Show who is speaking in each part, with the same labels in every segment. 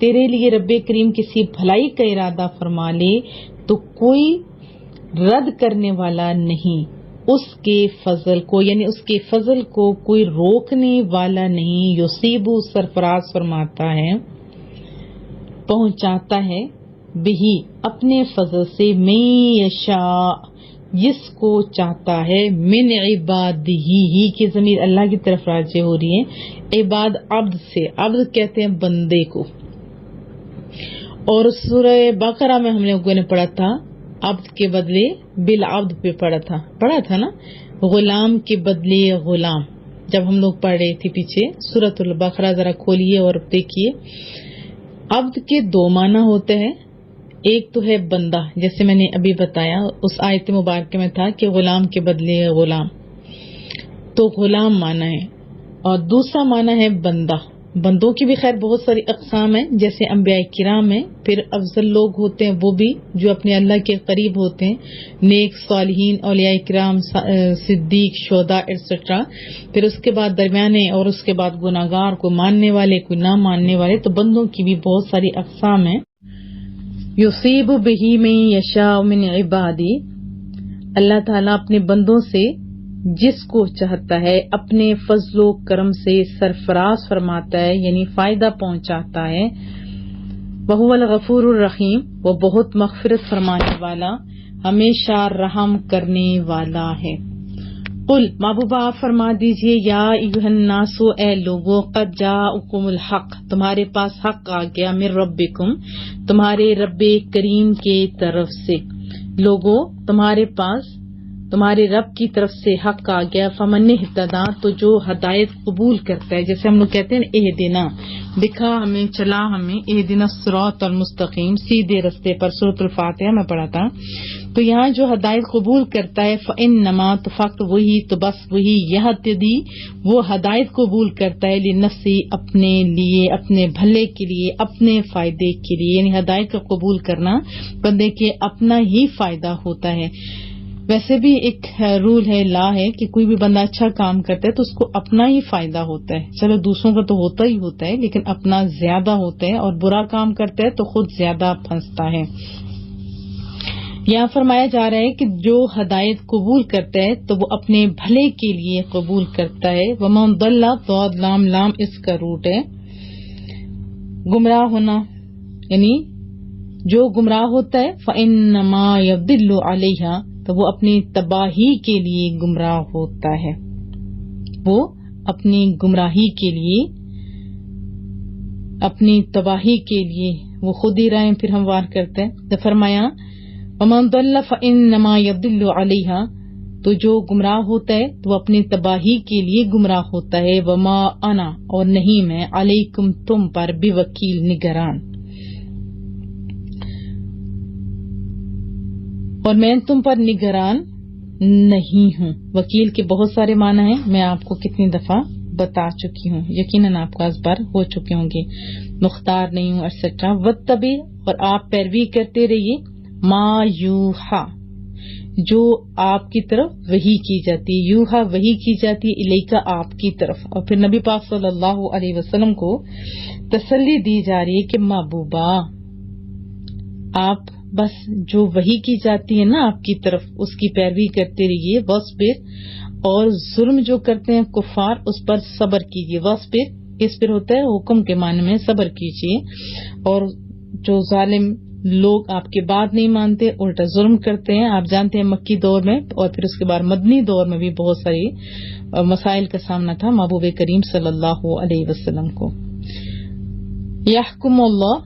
Speaker 1: تیرے لیے رب کریم کسی بھلائی کا ارادہ فرما لے تو کوئی رد کرنے والا نہیں، اس کے فضل کو یعنی اس کے فضل کو کوئی روکنے والا نہیں۔ یصیبو سرفراز فرماتا ہے، پہنچاتا ہے، بہی اپنے فضل سے، میں یشاء جس کو چاہتا ہے، من عبادہ ہی کی ضمیر اللہ کی طرف راجع ہو رہی ہے، عباد عبد سے، عبد کہتے ہیں بندے کو۔ اور سورہ بقرہ میں ہم لوگوں نے پڑھا تھا عبد کے بدلے بالعبد پہ پڑھا تھا نا، غلام کے بدلے غلام، جب ہم لوگ پڑھ رہے تھے پیچھے سورۃ البقرہ، ذرا کھولیے اور دیکھیے۔ عبد کے دو معنی ہوتے ہیں، ایک تو ہے بندہ، جیسے میں نے ابھی بتایا اس آیت مبارکہ میں تھا کہ غلام کے بدلے غلام، تو غلام معنی ہے، اور دوسرا معنی ہے بندہ۔ بندوں کی بھی خیر بہت ساری اقسام ہیں، جیسے انبیاء کرام ہیں، پھر افضل لوگ ہوتے ہیں وہ بھی جو اپنے اللہ کے قریب ہوتے ہیں، نیک صالحین، اولیاء کرام، صدیق، شہداء ایٹسٹرا، پھر اس کے بعد درمیانے، اور اس کے بعد گناہگار، کوئی ماننے والے کوئی نہ ماننے والے، تو بندوں کی بھی بہت ساری اقسام ہیں۔ یصیب بہ من یشاء من عبادی، اللہ تعالیٰ اپنے بندوں سے جس کو چاہتا ہے اپنے فضل و کرم سے سرفراز فرماتا ہے، یعنی فائدہ پہنچاتا ہے۔ وہو الغفور الرحیم، وہ بہت مغفرت فرمانے والا، ہمیشہ رحم کرنے والا ہے۔ قل محبوبہ آپ فرما دیجئے، یا ایھا الناس، اے لوگو، قد جاءکم الحق، تمہارے پاس حق آ گیا، من ربکم، تمہارے رب کریم کے طرف سے۔ لوگو تمہارے پاس تمہارے رب کی طرف سے حق آ گیا، فمن اہتدی، تو جو ہدایت قبول کرتا ہے، جیسے ہم لوگ کہتے ہیں اہدنا، دکھا ہمیں، چلا ہمیں، اہدنا الصراط المستقیم، سیدھے رستے پر، سورۃ الفاتحہ میں پڑھا تھا۔ تو یہاں جو ہدایت قبول کرتا ہے، فإنما، تو فقط وہی، تو بس وہی، یہتدی، وہ ہدایت قبول کرتا ہے، لنفسی، اپنے لیے، اپنے بھلے کے لیے، اپنے فائدے کے لیے، یعنی ہدایت کا قبول کرنا بندے کے اپنا ہی فائدہ ہوتا ہے۔ ویسے بھی ایک رول ہے، لا ہے کہ کوئی بھی بندہ اچھا کام کرتا ہے تو اس کو اپنا ہی فائدہ ہوتا ہے، چلو دوسروں کا تو ہوتا ہی ہوتا ہے لیکن اپنا زیادہ ہوتا ہے، اور برا کام کرتا ہے تو خود زیادہ پھنستا ہے۔ یہاں فرمایا جا رہا ہے کہ جو ہدایت قبول کرتا ہے تو وہ اپنے بھلے کے لیے قبول کرتا ہے۔ ومن ضل، ضاد لام لام اس کا روٹ ہے، گمراہ ہونا، یعنی جو گمراہ ہوتا ہے، فإنما يضل علیہا، تو وہ اپنی تباہی کے لیے گمراہ ہوتا ہے، وہ اپنی گمراہی کے لیے، اپنی تباہی کے لیے وہ خود ہی رائے پھر ہموار کرتا ہے۔ تو فرمایا ومن ضل فإنما يضل علیہا، تو جو گمراہ ہوتا ہے تو وہ اپنی تباہی کے لیے گمراہ ہوتا ہے۔ وما انا، اور نہیں میں، علیکم تم پر، بوکیل، نگران، اور میں تم پر نگران نہیں ہوں۔ وکیل کے بہت سارے معنی ہیں، میں آپ کو کتنی دفعہ بتا چکی ہوں، یقیناً آپ کا اس بار ہو چکے ہوں گے، مختار نہیں ہوں ایٹسٹرا۔ واتبع، اور آپ پیروی کرتے رہیے، ما یوحا، جو آپ کی طرف وحی کی جاتی ہے، یوحا وحی کی جاتی ہے، الیکا آپ کی طرف، اور پھر نبی پاک صلی اللہ علیہ وسلم کو تسلی دی جا رہی ہے کہ محبوبہ آپ بس جو وحی کی جاتی ہے نا آپ کی طرف، اس کی پیروی کرتے رہیے، واصبر، اور ظلم جو کرتے ہیں کفار اس پر صبر کیجیے۔ واصبر، اس پر ہوتا ہے حکم کے معنی میں، صبر کیجیے، اور جو ظالم لوگ آپ کے بات نہیں مانتے، الٹا ظلم کرتے ہیں، آپ جانتے ہیں مکی دور میں اور پھر اس کے بعد مدنی دور میں بھی بہت ساری مسائل کا سامنا تھا محبوب کریم صلی اللہ علیہ وسلم کو۔ یحکم اللہ،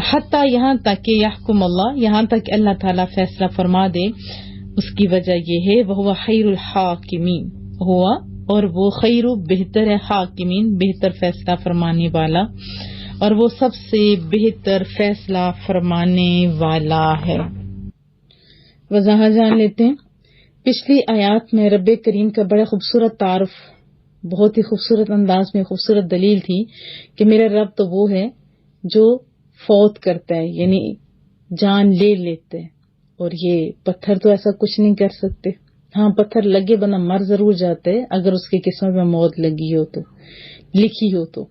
Speaker 1: حتیٰ، یہاں تک کہ یحکم اللہ، یہاں تک کہ اللہ تعالیٰ فیصلہ فرما دے، اس کی وجہ یہ ہے وہو خیر الحاکمین، ہوا، اور وہ خیر، بہتر ہے، حاکمین، بہتر فیصلہ فرمانے والا، اور وہ سب سے بہتر فیصلہ فرمانے والا ہے۔ وضاحت جان لیتے ہیں، پچھلی آیات میں رب کریم کا بڑا خوبصورت تعارف، بہت ہی خوبصورت انداز میں خوبصورت دلیل تھی کہ میرا رب تو وہ ہے جو فوت کرتا ہے، یعنی جان لے لیتے ہیں، اور یہ پتھر تو ایسا کچھ نہیں کر سکتے۔ ہاں پتھر لگے بنا مر ضرور جاتا ہے اگر اس کی قسمت میں موت لگی ہو تو، لکھی ہو تو،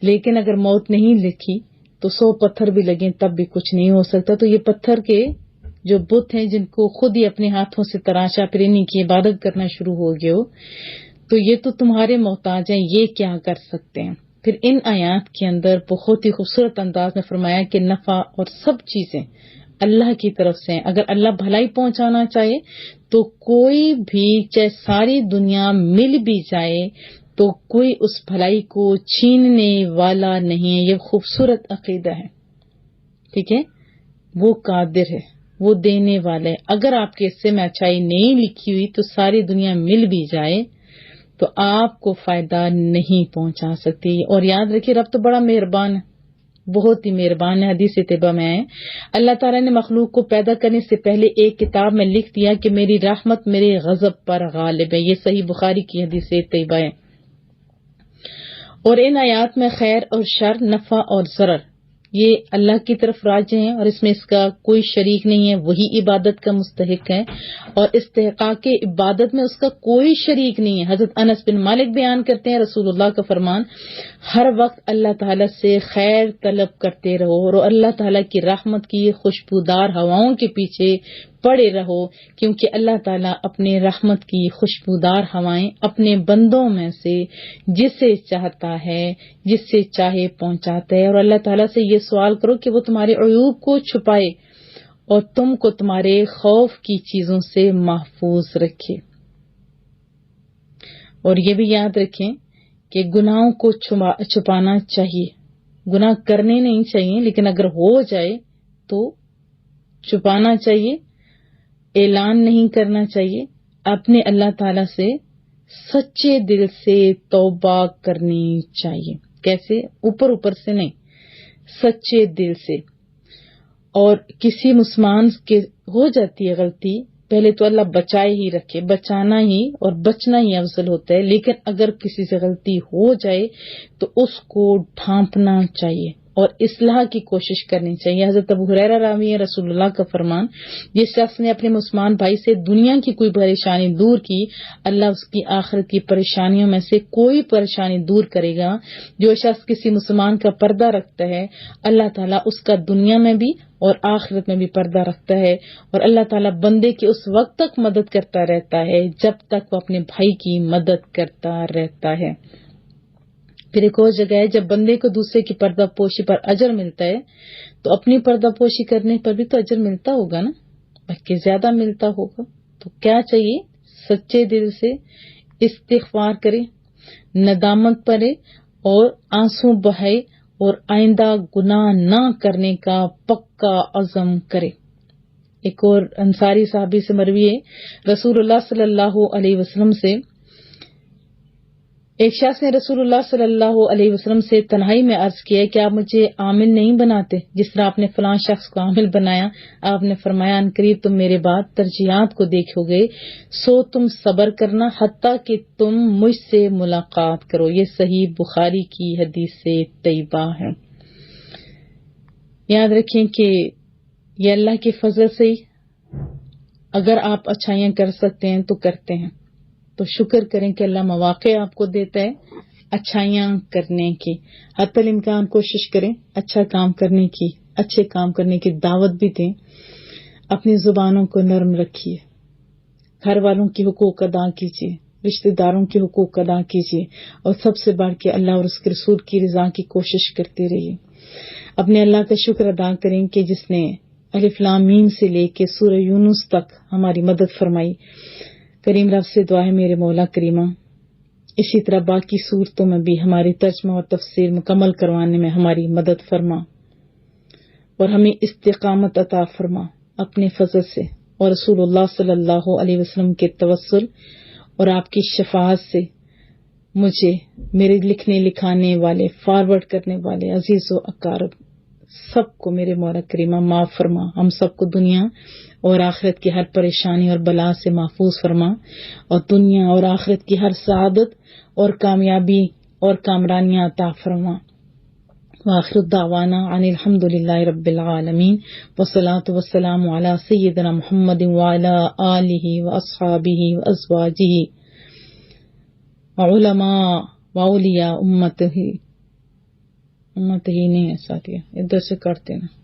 Speaker 1: لیکن اگر موت نہیں لکھی تو 100 پتھر بھی لگیں تب بھی کچھ نہیں ہو سکتا. تو یہ پتھر کے جو بت ہیں جن کو خود ہی اپنے ہاتھوں سے تراشا پھر انہیں کی عبادت کرنا شروع ہو گئے ہو، تو یہ تو تمہارے محتاج ہیں، یہ کیا کر سکتے ہیں. پھر ان آیات کے اندر بہت ہی خوبصورت انداز میں فرمایا کہ نفع اور سب چیزیں اللہ کی طرف سے ہیں. اگر اللہ بھلائی پہنچانا چاہے تو کوئی بھی، چاہے ساری دنیا مل بھی جائے تو کوئی اس بھلائی کو چھیننے والا نہیں ہے. یہ خوبصورت عقیدہ ہے. ٹھیک ہے، وہ قادر ہے، وہ دینے والا ہے. اگر آپ کے حصے میں اچھائی نہیں لکھی ہوئی تو ساری دنیا مل بھی جائے تو آپ کو فائدہ نہیں پہنچا سکتی. اور یاد رکھیے رب تو بڑا مہربان ہے، بہت ہی مہربان ہے. حدیث طیبہ میں ہے اللہ تعالیٰ نے مخلوق کو پیدا کرنے سے پہلے ایک کتاب میں لکھ دیا کہ میری رحمت میرے غضب پر غالب ہے. یہ صحیح بخاری کی حدیث طیبہ ہے. اور ان آیات میں خیر اور شر، نفع اور ضرر، یہ اللہ کی طرف راجع ہیں اور اس میں اس کا کوئی شریک نہیں ہے. وہی عبادت کا مستحق ہے اور استحقاق عبادت میں اس کا کوئی شریک نہیں ہے. حضرت انس بن مالک بیان کرتے ہیں رسول اللہ کا فرمان، ہر وقت اللہ تعالیٰ سے خیر طلب کرتے رہو اور اللہ تعالیٰ کی رحمت کی خوشبودار ہواؤں کے پیچھے پڑے رہو، کیونکہ اللہ تعالیٰ اپنے رحمت کی خوشبودار ہوائیں اپنے بندوں میں سے جسے چاہتا ہے، جس سے چاہے پہنچاتا ہے. اور اللہ تعالیٰ سے یہ سوال کرو کہ وہ تمہارے عیوب کو چھپائے اور تم کو تمہارے خوف کی چیزوں سے محفوظ رکھے. اور یہ بھی یاد رکھیں کہ گناہوں کو چھپانا چاہیے، گناہ کرنے نہیں چاہیے، لیکن اگر ہو جائے تو چھپانا چاہیے، اعلان نہیں کرنا چاہیے. اپنے اللہ تعالیٰ سے سچے دل سے توبہ کرنی چاہیے. کیسے؟ اوپر اوپر سے نہیں، سچے دل سے. اور کسی مسلمان کے ہو جاتی ہے غلطی، پہلے تو اللہ بچائے ہی رکھے، بچانا ہی اور بچنا ہی افضل ہوتا ہے. لیکن اگر کسی سے غلطی ہو جائے تو اس کو ڈھانپنا چاہیے اور اصلاح کی کوشش کرنی چاہیے. حضرت ابو ہریرہ راوی ہے رسول اللہ کا فرمان، جس شخص نے اپنے مسلمان بھائی سے دنیا کی کوئی پریشانی دور کی، اللہ اس کی آخرت کی پریشانیوں میں سے کوئی پریشانی دور کرے گا. جو شخص کسی مسلمان کا پردہ رکھتا ہے اللہ تعالیٰ اس کا دنیا میں بھی اور آخرت میں بھی پردہ رکھتا ہے. اور اللہ تعالیٰ بندے کی اس وقت تک مدد کرتا رہتا ہے جب تک وہ اپنے بھائی کی مدد کرتا رہتا ہے. پھر ایک اور جگہ ہے، جب بندے کو دوسرے کی پردہ پوشی پر اجر ملتا ہے تو اپنی پردہ پوشی کرنے پر بھی تو اجر ملتا ہوگا نا، بلکہ زیادہ ملتا ہوگا. تو کیا چاہیے؟ سچے دل سے استغفار کرے، ندامت کرے اور آنسو بہائے اور آئندہ گناہ نہ کرنے کا پکا عزم کرے. ایک اور انصاری صحابی سے مروی ہے رسول اللہ صلی اللہ علیہ وسلم سے، ایک شخص نے رسول اللہ صلی اللہ علیہ وسلم سے تنہائی میں عرض کیا کہ آپ مجھے عامل نہیں بناتے جس طرح آپ نے فلاں شخص کو عامل بنایا. آپ نے فرمایا ان قریب تم میرے بعد ترجیحات کو دیکھو گے، سو تم صبر کرنا حتیٰ کہ تم مجھ سے ملاقات کرو. یہ صحیح بخاری کی حدیث سے طیبہ ہے. یاد رکھیں کہ یہ اللہ کے فضل سے ہی اگر آپ اچھائیاں کر سکتے ہیں تو کرتے ہیں، تو شکر کریں کہ اللہ مواقع آپ کو دیتا ہے اچھائیاں کرنے کی. حتی الامکان کوشش کریں اچھا کام کرنے کی، اچھے کام کرنے کی دعوت بھی دیں. اپنی زبانوں کو نرم رکھیے، گھر والوں کی حقوق ادا کیجیے، رشتہ داروں کے حقوق ادا کیجیے، اور سب سے بڑھ کے اللہ اور اس کے رسول کی رضا کی کوشش کرتے رہیے. اپنے اللہ کا شکر ادا کریں کہ جس نے الف لام میم سے لے کے سورہ یونس تک ہماری مدد فرمائی. کریم رب سے دعا ہے میرے مولا کریمہ اسی طرح باقی صورتوں میں بھی ہماری ترجمہ اور تفسیر مکمل کروانے میں ہماری مدد فرما اور ہمیں استقامت عطا فرما اپنے فضل سے اور رسول اللہ صلی اللہ علیہ وسلم کے توسل اور آپ کی شفاعت سے مجھے، میرے لکھنے لکھانے والے، فارورڈ کرنے والے عزیز و اقارب سب کو میرے مولا کریمہ معاف فرما. ہم سب کو دنیا اور آخرت کی ہر پریشانی اور بلا سے محفوظ فرما اور دنیا اور آخرت کی ہر سعادت اور کامیابی اور کامرانیاں عطا فرما. وآخر دعوانا ان الحمد للہ رب العالمین والصلاة والسلام علی سیدنا محمد وعلی آلہ واصحابہ وازواجہ وعلماء واولیاء امتہ مت ہی نہیں ہے ساتھ، ادھر سے کاٹتے نا.